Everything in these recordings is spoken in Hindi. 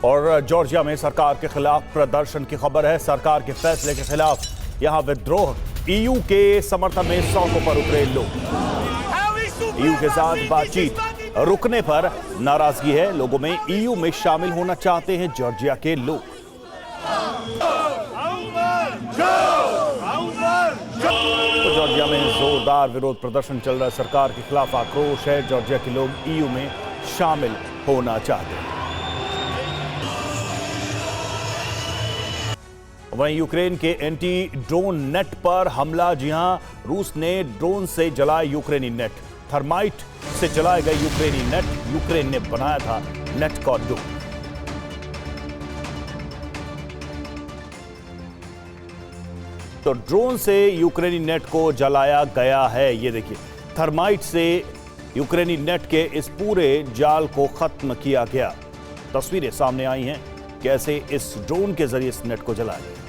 और जॉर्जिया में सरकार के खिलाफ प्रदर्शन की खबर है। सरकार के फैसले के खिलाफ यहां विद्रोह, ईयू के समर्थन में सड़कों पर उतरे लोग। ईयू के साथ बातचीत रुकने पर नाराजगी है लोगों में। ईयू में शामिल होना चाहते हैं जॉर्जिया के लोग। तो जॉर्जिया में जोरदार विरोध प्रदर्शन चल रहा है। सरकार के खिलाफ आक्रोश है। जॉर्जिया के लोग ईयू में शामिल होना चाहते हैं। वहीं यूक्रेन के एंटी ड्रोन नेट पर हमला। जी हां, रूस ने ड्रोन से जलाया यूक्रेनी नेट। थर्माइट से जलाए गए यूक्रेनी नेट यूक्रेन ने बनाया था नेट कॉरिडोर। तो ड्रोन से यूक्रेनी नेट को जलाया गया है। ये देखिए, थर्माइट से यूक्रेनी नेट के इस पूरे जाल को खत्म किया गया। तस्वीरें सामने आई हैं कैसे इस ड्रोन के जरिए इस नेट को जलाया गया।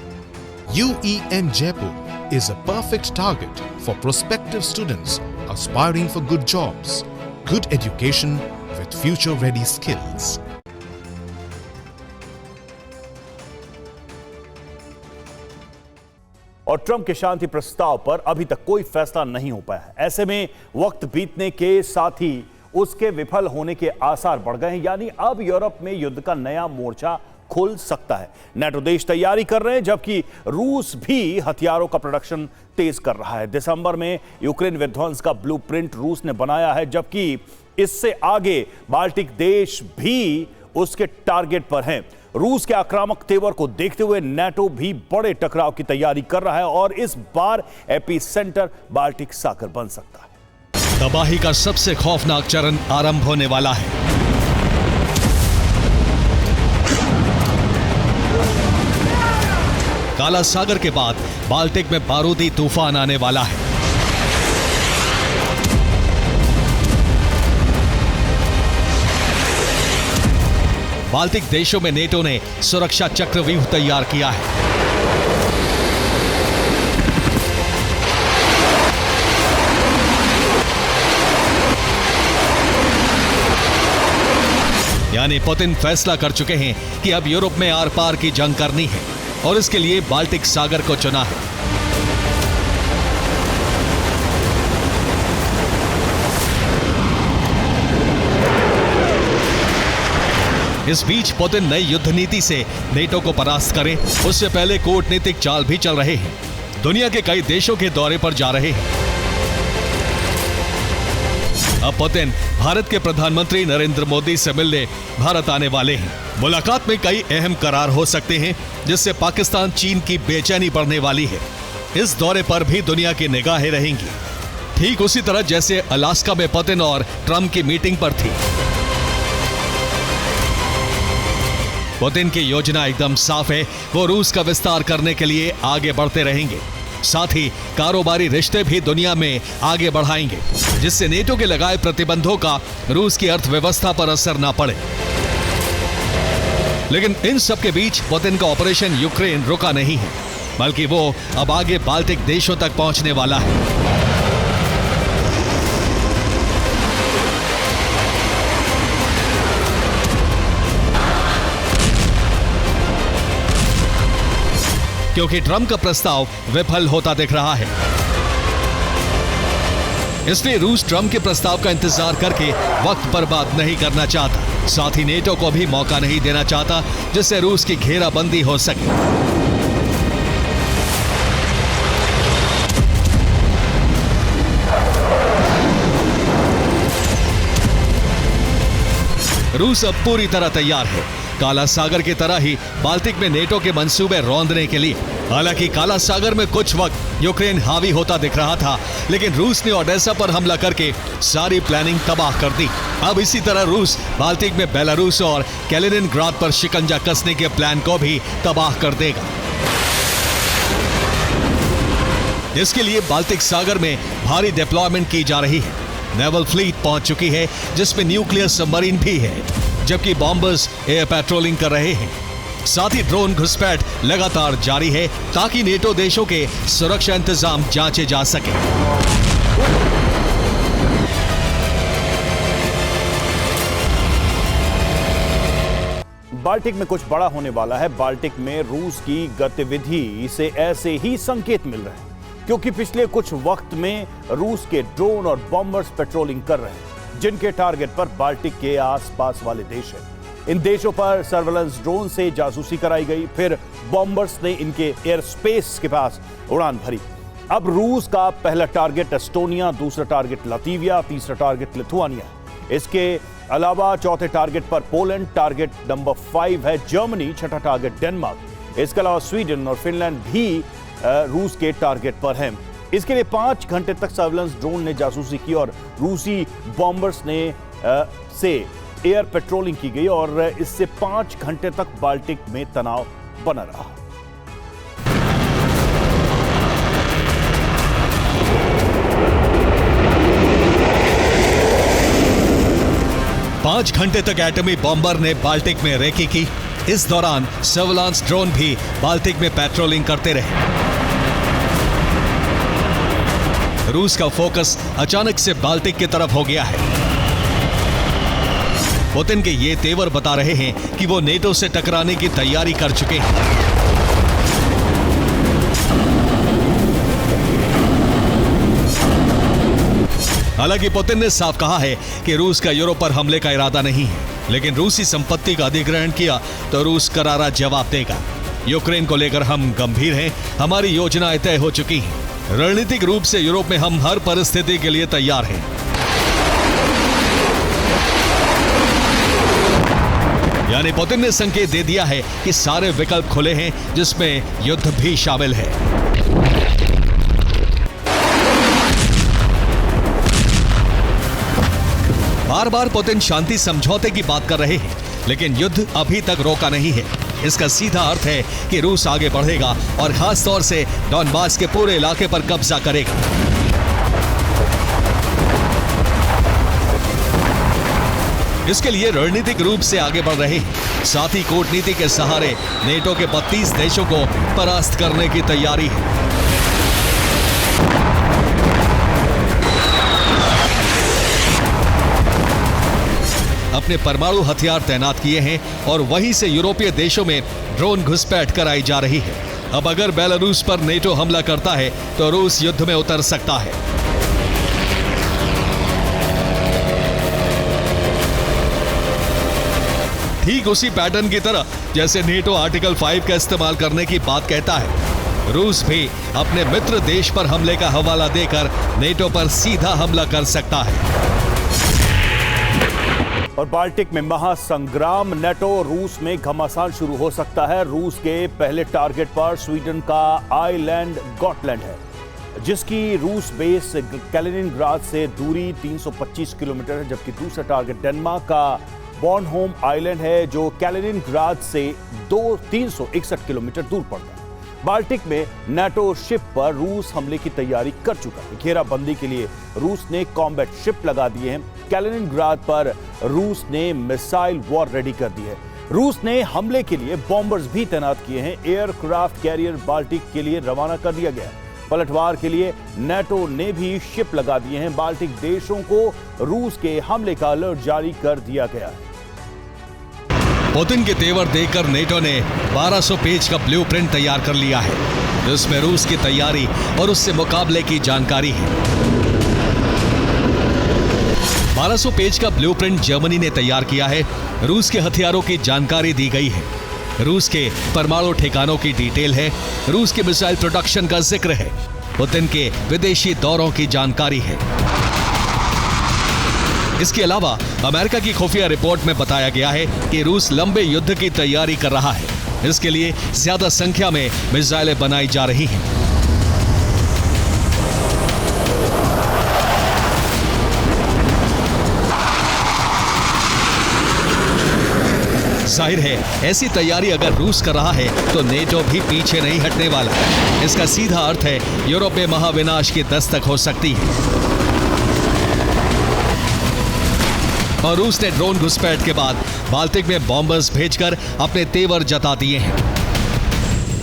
UEN Jaipur is a perfect target for prospective students aspiring for good jobs, good education with future-ready skills. और ट्रंप के शांति प्रस्ताव पर अभी तक कोई फैसला नहीं हो पाया है। ऐसे में वक्त बीतने के साथ ही उसके विफल होने के आसार बढ़ गए हैं। यानी अब यूरोप में युद्ध का नया मोर्चा खुल सकता है। नेटो देश तैयारी कर रहे हैं, जबकि रूस भी हथियारों का प्रोडक्शन तेज कर रहा है। दिसंबर में यूक्रेन विध्वंस का ब्लूप्रिंट रूस ने बनाया है, जबकि इससे आगे बाल्टिक देश भी उसके टारगेट पर हैं। रूस के आक्रामक तेवर को देखते हुए नेटो भी बड़े टकराव की तैयारी कर रहा है और इस बार एपीसेंटर बाल्टिक सागर बन सकता है। तबाही का सबसे खौफनाक चरण आरंभ होने वाला है। काला सागर के बाद बाल्टिक में बारूदी तूफान आने वाला है। बाल्टिक देशों में नेटो ने सुरक्षा चक्रव्यूह तैयार किया है। यानी पुतिन फैसला कर चुके हैं कि अब यूरोप में आर पार की जंग करनी है और इसके लिए बाल्टिक सागर को चुना है। इस बीच पुतिन नई युद्ध नीति से नेटो को परास्त करे, उससे पहले कूटनीतिक चाल भी चल रहे हैं। दुनिया के कई देशों के दौरे पर जा रहे हैं। अब पुतिन भारत के प्रधानमंत्री नरेंद्र मोदी से मिलने भारत आने वाले हैं। मुलाकात में कई अहम करार हो सकते हैं, जिससे पाकिस्तान चीन की बेचैनी बढ़ने वाली है। इस दौरे पर भी दुनिया की निगाहें रहेंगी, ठीक उसी तरह जैसे अलास्का में पुतिन और ट्रंप की मीटिंग पर थी। पुतिन की योजना एकदम साफ है, वो रूस का विस्तार करने के लिए आगे बढ़ते रहेंगे। साथ ही कारोबारी रिश्ते भी दुनिया में आगे बढ़ाएंगे, जिससे नेटो के लगाए प्रतिबंधों का रूस की अर्थव्यवस्था पर असर ना पड़े। लेकिन इन सब के बीच पुतिन का ऑपरेशन यूक्रेन रुका नहीं है, बल्कि वो अब आगे बाल्टिक देशों तक पहुंचने वाला है। क्योंकि ट्रंप का प्रस्ताव विफल होता दिख रहा है, इसलिए रूस ट्रंप के प्रस्ताव का इंतजार करके वक्त बर्बाद नहीं करना चाहता। साथ ही नेटो को भी मौका नहीं देना चाहता, जिससे रूस की घेराबंदी हो सके। रूस अब पूरी तरह तैयार है, काला सागर की तरह ही बाल्टिक में नेटो के मंसूबे रौंदने के लिए। हालांकि काला सागर में कुछ वक्त यूक्रेन हावी होता दिख रहा था, लेकिन रूस ने ओडेसा पर हमला करके सारी प्लानिंग तबाह कर दी। अब इसी तरह रूस बाल्टिक में बेलारूस और कैलिनिनग्राड पर शिकंजा कसने के प्लान को भी तबाह कर देगा। इसके लिए बाल्टिक सागर में भारी डिप्लॉयमेंट की जा रही है। नेवल फ्लीट पहुंच चुकी है, जिसमें न्यूक्लियर सबमरीन भी है, जबकि बॉम्बर्स एयर पेट्रोलिंग कर रहे हैं। साथ ही ड्रोन घुसपैठ लगातार जारी है, ताकि नेटो देशों के सुरक्षा इंतजाम जांचे जा सके। बाल्टिक में कुछ बड़ा होने वाला है। बाल्टिक में रूस की गतिविधि से ऐसे ही संकेत मिल रहे हैं, क्योंकि पिछले कुछ वक्त में रूस के ड्रोन और बॉम्बर्स पेट्रोलिंग कर रहे हैं, जिनके टारगेट पर बाल्टिक के आसपास वाले देश हैं। इन देशों पर सर्वेलेंस ड्रोन से जासूसी कराई गई, फिर बॉम्बर्स ने इनके एयर स्पेस के पास उड़ान भरी। अब रूस का पहला टारगेट एस्टोनिया, दूसरा टारगेट लातविया, तीसरा टारगेट लिथुआनिया। इसके अलावा चौथे टारगेट पर पोलैंड, टारगेट नंबर 5 है जर्मनी, छठा टारगेट डेनमार्क। इसके अलावा स्वीडन और फिनलैंड भी रूस के टारगेट पर हैं। इसके लिए 5 घंटे तक सर्वेलेंस ड्रोन ने जासूसी की और रूसी बॉम्बर्स ने से एयर पेट्रोलिंग की गई और इससे 5 घंटे तक बाल्टिक में तनाव बना रहा। 5 घंटे तक एटमी बॉम्बर ने बाल्टिक में रेकी की। इस दौरान सर्वेलांस ड्रोन भी बाल्टिक में पेट्रोलिंग करते रहे। रूस का फोकस अचानक से बाल्टिक की तरफ हो गया है। पुतिन के ये तेवर बता रहे हैं कि वो नेटो से टकराने की तैयारी कर चुके हैं। हालांकि पुतिन ने साफ कहा है कि रूस का यूरोप पर हमले का इरादा नहीं है, लेकिन रूसी संपत्ति का अधिग्रहण किया तो रूस करारा जवाब देगा। यूक्रेन को लेकर हम गंभीर हैं, हमारी योजनाएं तय हो चुकी हैं। रणनीतिक रूप से यूरोप में हम हर परिस्थिति के लिए तैयार हैं। यानी पुतिन ने संकेत दे दिया है कि सारे विकल्प खुले हैं, जिसमें युद्ध भी शामिल है। बार बार पुतिन शांति समझौते की बात कर रहे हैं, लेकिन युद्ध अभी तक रोका नहीं है। इसका सीधा अर्थ है कि रूस आगे बढ़ेगा और खास तौर से डॉनबास के पूरे इलाके पर कब्जा करेगा। इसके लिए रणनीतिक रूप से आगे बढ़ रहे हैं। साथ ही कूटनीति के सहारे नेटो के 32 देशों को परास्त करने की तैयारी है। अपने परमाणु हथियार तैनात किए हैं और वहीं से यूरोपीय देशों में ड्रोन घुसपैठ कराई जा रही है। अब अगर बेलारूस पर नेटो हमला करता है तो रूस युद्ध में उतर सकता है। ठीक उसी पैटर्न की तरह जैसे नेटो आर्टिकल 5 का इस्तेमाल करने की बात कहता है, रूस भी अपने मित्र देश पर हमले का हवाला देकर नेटो पर सीधा हमला कर सकता है। और बाल्टिक में महासंग्राम, नेटो रूस में घमासान शुरू हो सकता है। रूस के पहले टारगेट पर स्वीडन का आइलैंड गॉटलैंड है, जिसकी रूस बेस कैलिनिनग्राड से दूरी 325 किलोमीटर है, जबकि दूसरा टारगेट डेनमार्क का बॉर्नहोम आइलैंड है, जो कैलिनिनग्राड से 361 किलोमीटर दूर पड़ता है। बाल्टिक में नेटो शिप पर रूस हमले की तैयारी कर चुका है। घेराबंदी के लिए रूस ने कॉम्बैट शिप लगा दिए हैं। कैलिनिनग्राड पर रूस ने मिसाइल वॉर रेडी कर दी है। रूस ने हमले के लिए बॉम्बर्स भी तैनात किए हैं। एयरक्राफ्ट कैरियर बाल्टिक के लिए रवाना कर दिया गया है। पलटवार के लिए नेटो ने भी शिप लगा दिए हैं। बाल्टिक देशों को रूस के हमले का अलर्ट जारी कर दिया गया है। पुतिन के तेवर देखकर नेटो ने 1200 पेज का ब्लूप्रिंट तैयार कर लिया है, जिसमें रूस की तैयारी और उससे मुकाबले की जानकारी है। 1200 पेज का ब्लूप्रिंट जर्मनी ने तैयार किया है। रूस के हथियारों की जानकारी दी गई है, रूस के परमाणु ठिकानों की डिटेल है, रूस के मिसाइल प्रोडक्शन का जिक्र है, पुतिन के विदेशी दौरों की जानकारी है। इसके अलावा अमेरिका की खुफिया रिपोर्ट में बताया गया है कि रूस लंबे युद्ध की तैयारी कर रहा है। इसके लिए ज्यादा संख्या में मिसाइलें बनाई जा रही हैं। जाहिर है, ऐसी तैयारी अगर रूस कर रहा है तो नेटो भी पीछे नहीं हटने वाला। इसका सीधा अर्थ है यूरोप में महाविनाश की दस्तक हो सकती है। और रूस ने ड्रोन घुसपैठ के बाद बाल्टिक में बॉम्बर्स भेजकर अपने तेवर जता दिए हैं,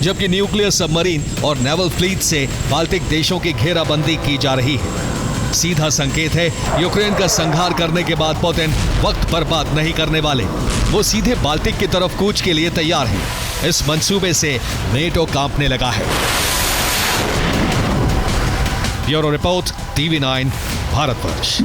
जबकि न्यूक्लियर सबमरीन और नेवल फ्लीट से बाल्टिक देशों की घेराबंदी की जा रही है। सीधा संकेत है यूक्रेन का संहार करने के बाद पुतिन वक्त बर्बाद नहीं करने वाले। वो सीधे बाल्टिक की तरफ कूच के लिए तैयार हैं। इस मंसूबे से नेटो कांपने लगा है। Bureau report, TV9, Bharatvarsh.